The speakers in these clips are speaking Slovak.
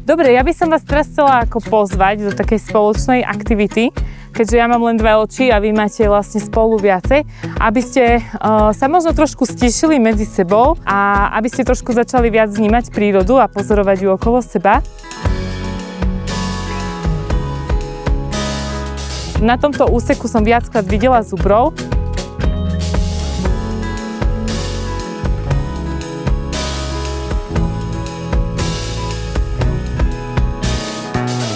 Dobre, ja by som vás teraz chcela ako pozvať do takej spoločnej aktivity, keďže ja mám len 2 oči a vy máte vlastne spolu viacej, aby ste sa možno trošku stíšili medzi sebou a aby ste trošku začali viac vnímať prírodu a pozorovať ju okolo seba. Na tomto úseku som viackrát videla zubrov.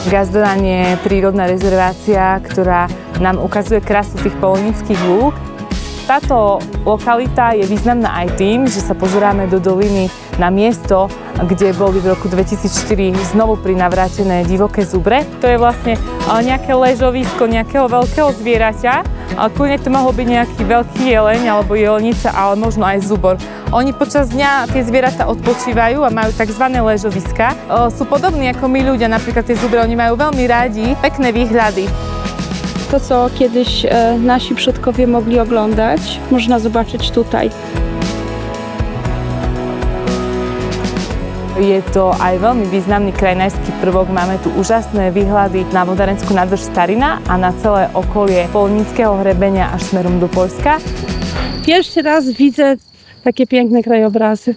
Gazdodan je prírodná rezervácia, ktorá nám ukazuje krásu tých polníckych lúk. Táto lokalita je významná aj tým, že sa pozeráme do doliny na miesto, kde boli v roku 2004 znovu prinavrátené divoké zubre. To je vlastne nejaké ležovisko nejakého veľkého zvieraťa. Kľudne to mohol byť nejaký veľký jeleň alebo jelnica, ale možno aj zubor. Oni počas dňa tie zvieratá odpočívajú a majú tzv. Ležoviska. Sú podobní ako my ľudia, napríklad tie zubre, oni majú veľmi rádi pekné výhľady. To, co kiedyś nasi przodkowie mogli oglądać, można zobaczyć tutaj. Je to aj veľmi významný krajinársky prvok. Máme tu úžasné výhľady na vodárenskú nádrž Starina a na celé okolie Polnického hrebenia až smerom do Poľska. Pierwszy raz widzę takie piękne krajobrazy.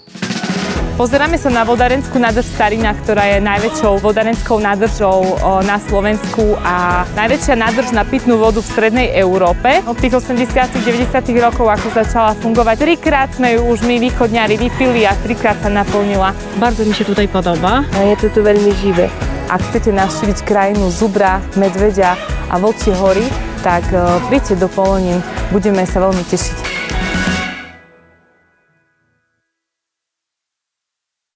Pozeráme sa na vodárenskú nádrž Starina, ktorá je najväčšou vodárenskou nádržou na Slovensku a najväčšia nádrž na pitnú vodu v strednej Európe. Od tých 80. 90. rokov, ako začala fungovať, 3-krát sme ju už my východňári vypili a 3-krát sa naplnila. Bardzo mi się tutaj podoba. Je to tu veľmi živé. Ak chcete navštíviť krajinu zubra, medveďa a vlčie hory, tak príďte do Polonín, budeme sa veľmi tešiť.